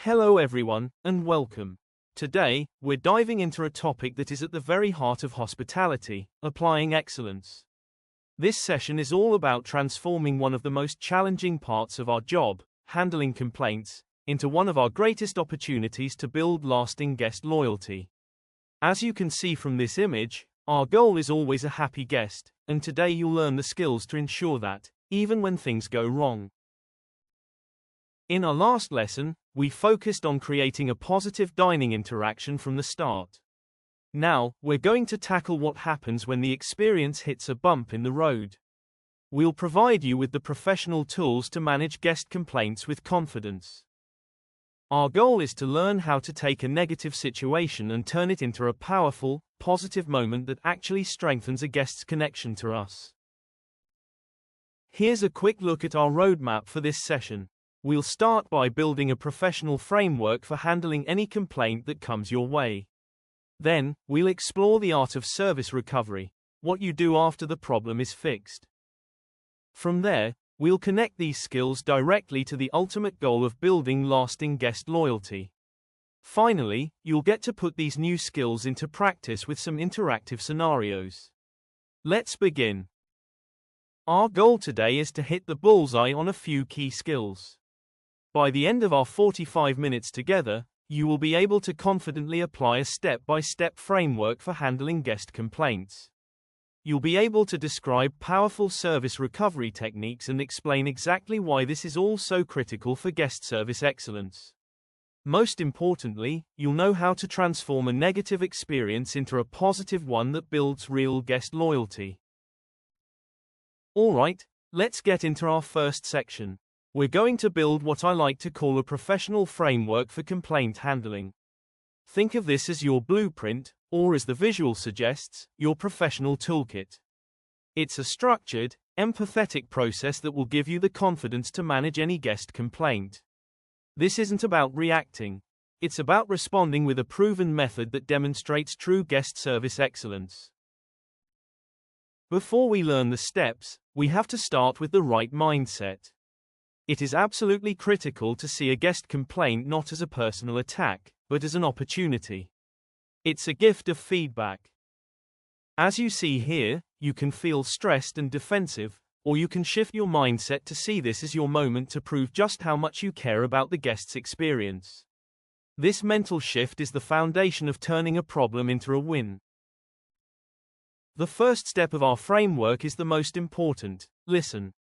Hello everyone, and welcome. Today, we're diving into a topic that is at the very heart of hospitality, applying excellence. This session is all about transforming one of the most challenging parts of our job, handling complaints, into one of our greatest opportunities to build lasting guest loyalty. As you can see from this image, our goal is always a happy guest, and today you'll learn the skills to ensure that, even when things go wrong. In our last lesson, we focused on creating a positive dining interaction from the start. Now, we're going to tackle what happens when the experience hits a bump in the road. We'll provide you with the professional tools to manage guest complaints with confidence. Our goal is to learn how to take a negative situation and turn it into a powerful, positive moment that actually strengthens a guest's connection to us. Here's a quick look at our roadmap for this session. We'll start by building a professional framework for handling any complaint that comes your way. Then, we'll explore the art of service recovery, what you do after the problem is fixed. From there, we'll connect these skills directly to the ultimate goal of building lasting guest loyalty. Finally, you'll get to put these new skills into practice with some interactive scenarios. Let's begin. Our goal today is to hit the bullseye on a few key skills. By the end of our 45 minutes together, you will be able to confidently apply a step-by-step framework for handling guest complaints. You'll be able to describe powerful service recovery techniques and explain exactly why this is all so critical for guest service excellence. Most importantly, you'll know how to transform a negative experience into a positive one that builds real guest loyalty. Alright, let's get into our first section. We're going to build what I like to call a professional framework for complaint handling. Think of this as your blueprint, or as the visual suggests, your professional toolkit. It's a structured, empathetic process that will give you the confidence to manage any guest complaint. This isn't about reacting. It's about responding with a proven method that demonstrates true guest service excellence. Before we learn the steps, we have to start with the right mindset. It is absolutely critical to see a guest complaint not as a personal attack, but as an opportunity. It's a gift of feedback. As you see here, you can feel stressed and defensive, or you can shift your mindset to see this as your moment to prove just how much you care about the guest's experience. This mental shift is the foundation of turning a problem into a win. The first step of our framework is the most important: listen.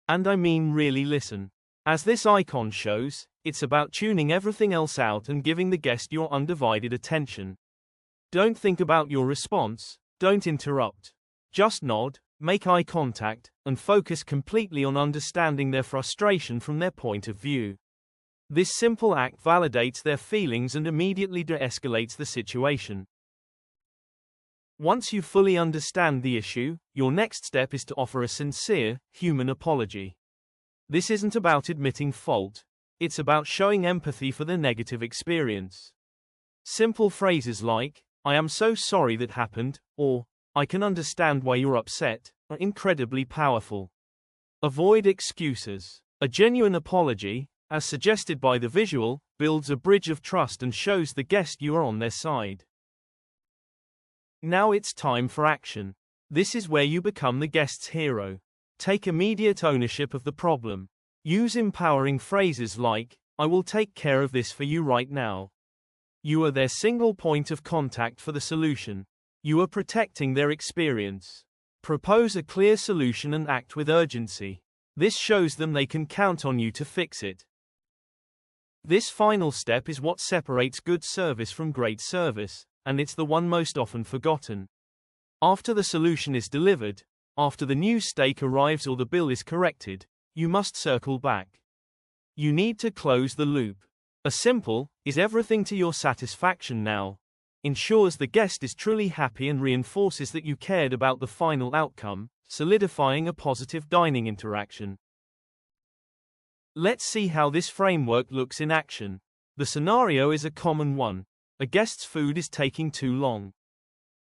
And I mean really listen. As this icon shows, it's about tuning everything else out and giving the guest your undivided attention. Don't think about your response, don't interrupt. Just nod, make eye contact, and focus completely on understanding their frustration from their point of view. This simple act validates their feelings and immediately de-escalates the situation. Once you fully understand the issue, your next step is to offer a sincere, human apology. This isn't about admitting fault. It's about showing empathy for the negative experience. Simple phrases like, "I am so sorry that happened," or, "I can understand why you're upset," are incredibly powerful. Avoid excuses. A genuine apology, as suggested by the visual, builds a bridge of trust and shows the guest you are on their side. Now it's time for action. This is where you become the guest's hero. Take immediate ownership of the problem. Use empowering phrases like, "I will take care of this for you right now." You are their single point of contact for the solution. You are protecting their experience. Propose a clear solution and act with urgency. This shows them they can count on you to fix it. This final step is what separates good service from great service, and it's the one most often forgotten. After the solution is delivered, after the new steak arrives or the bill is corrected, you must circle back. You need to close the loop. A simple, "Is everything to your satisfaction now?" ensures the guest is truly happy and reinforces that you cared about the final outcome, solidifying a positive dining interaction. Let's see how this framework looks in action. The scenario is a common one. A guest's food is taking too long.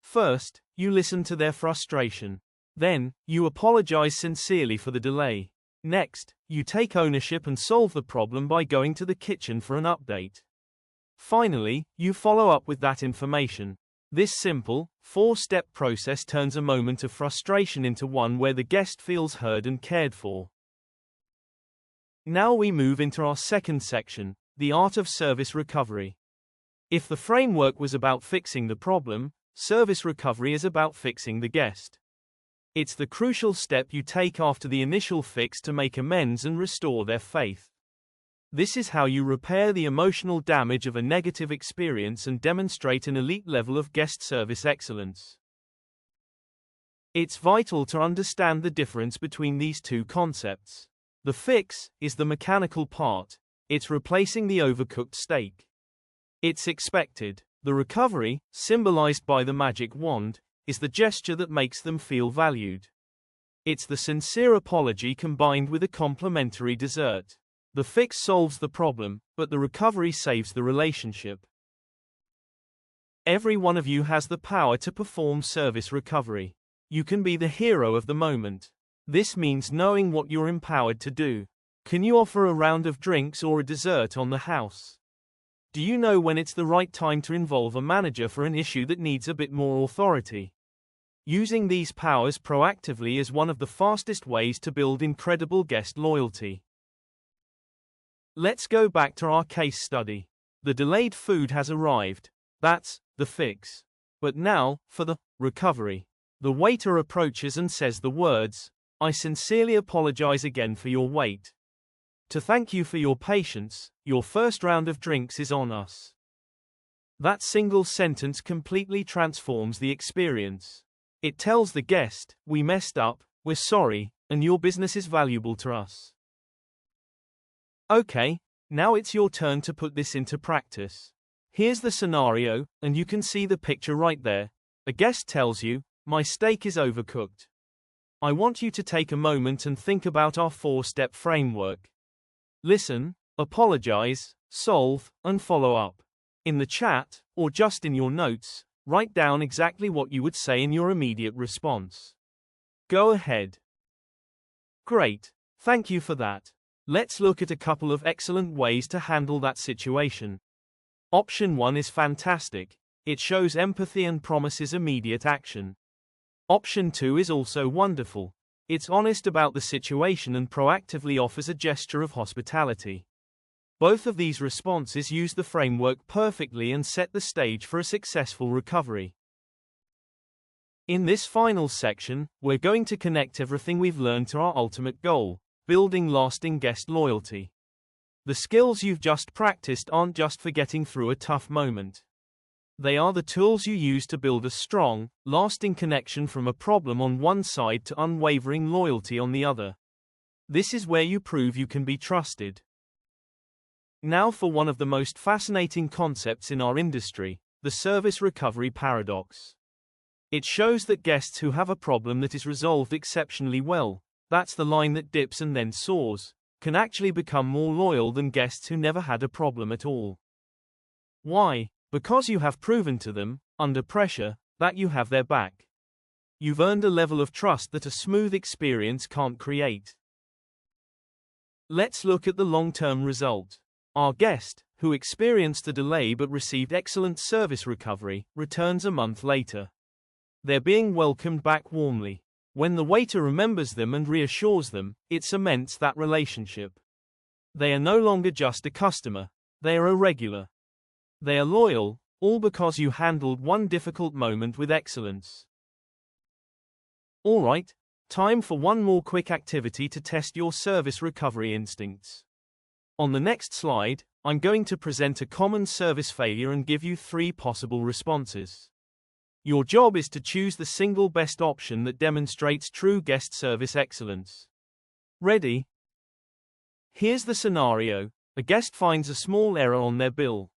First, you listen to their frustration. Then, you apologize sincerely for the delay. Next, you take ownership and solve the problem by going to the kitchen for an update. Finally, you follow up with that information. This simple, four-step process turns a moment of frustration into one where the guest feels heard and cared for. Now we move into our second section, the art of service recovery. If the framework was about fixing the problem, service recovery is about fixing the guest. It's the crucial step you take after the initial fix to make amends and restore their faith. This is how you repair the emotional damage of a negative experience and demonstrate an elite level of guest service excellence. It's vital to understand the difference between these two concepts. The fix is the mechanical part. It's replacing the overcooked steak. It's expected. The recovery, symbolized by the magic wand, is the gesture that makes them feel valued. It's the sincere apology combined with a complimentary dessert. The fix solves the problem, but the recovery saves the relationship. Every one of you has the power to perform service recovery. You can be the hero of the moment. This means knowing what you're empowered to do. Can you offer a round of drinks or a dessert on the house? Do you know when it's the right time to involve a manager for an issue that needs a bit more authority? Using these powers proactively is one of the fastest ways to build incredible guest loyalty. Let's go back to our case study. The delayed food has arrived. That's the fix. But now, for the recovery. The waiter approaches and says the words, "I sincerely apologize again for your wait. To thank you for your patience, your first round of drinks is on us." That single sentence completely transforms the experience. It tells the guest, "We messed up, we're sorry, and your business is valuable to us." Okay, now it's your turn to put this into practice. Here's the scenario, and you can see the picture right there. A guest tells you, "My steak is overcooked." I want you to take a moment and think about our four-step framework. Listen, apologize, solve, and follow up. In the chat, or just in your notes, write down exactly what you would say in your immediate response. Go ahead. Great. Thank you for that. Let's look at a couple of excellent ways to handle that situation. Option 1 is fantastic. It shows empathy and promises immediate action. Option 2 is also wonderful. It's honest about the situation and proactively offers a gesture of hospitality. Both of these responses use the framework perfectly and set the stage for a successful recovery. In this final section, we're going to connect everything we've learned to our ultimate goal: building lasting guest loyalty. The skills you've just practiced aren't just for getting through a tough moment. They are the tools you use to build a strong, lasting connection from a problem on one side to unwavering loyalty on the other. This is where you prove you can be trusted. Now for one of the most fascinating concepts in our industry, the service recovery paradox. It shows that guests who have a problem that is resolved exceptionally well, that's the line that dips and then soars, can actually become more loyal than guests who never had a problem at all. Why? Because you have proven to them, under pressure, that you have their back. You've earned a level of trust that a smooth experience can't create. Let's look at the long-term result. Our guest, who experienced a delay but received excellent service recovery, returns a month later. They're being welcomed back warmly. When the waiter remembers them and reassures them, it cements that relationship. They are no longer just a customer. They are a regular. They are loyal, all because you handled one difficult moment with excellence. All right, time for one more quick activity to test your service recovery instincts. On the next slide, I'm going to present a common service failure and give you 3 possible responses. Your job is to choose the single best option that demonstrates true guest service excellence. Ready? Here's the scenario. A guest finds a small error on their bill.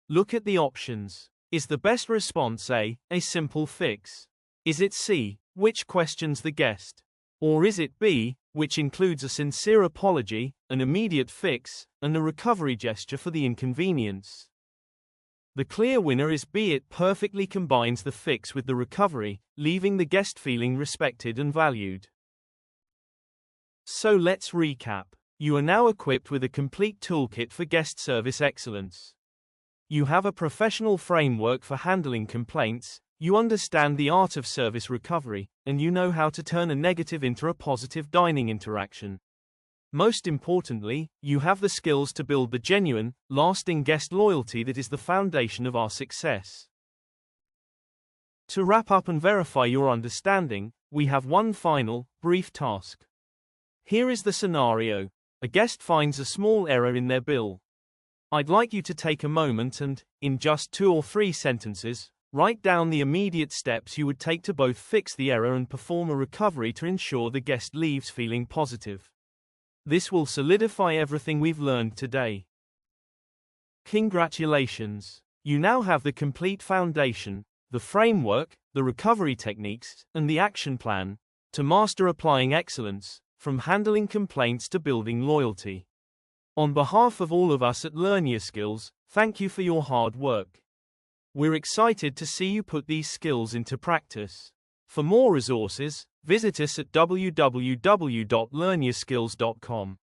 Look at the options. Is the best response A simple fix? Is it C, which questions the guest? Or is it B, which includes a sincere apology, an immediate fix, and a recovery gesture for the inconvenience? The clear winner is B. It perfectly combines the fix with the recovery, leaving the guest feeling respected and valued. So let's recap. You are now equipped with a complete toolkit for guest service excellence. You have a professional framework for handling complaints, you understand the art of service recovery, and you know how to turn a negative into a positive dining interaction. Most importantly, you have the skills to build the genuine, lasting guest loyalty that is the foundation of our success. To wrap up and verify your understanding, we have one final, brief task. Here is the scenario. A guest finds a small error in their bill. I'd like you to take a moment and, in just 2 or 3 sentences, write down the immediate steps you would take to both fix the error and perform a recovery to ensure the guest leaves feeling positive. This will solidify everything we've learned today. Congratulations! You now have the complete foundation, the framework, the recovery techniques, and the action plan to master applying excellence, from handling complaints to building loyalty. On behalf of all of us at LearnYa Skills, thank you for your hard work. We're excited to see you put these skills into practice. For more resources, visit us at www.learnyaskills.com.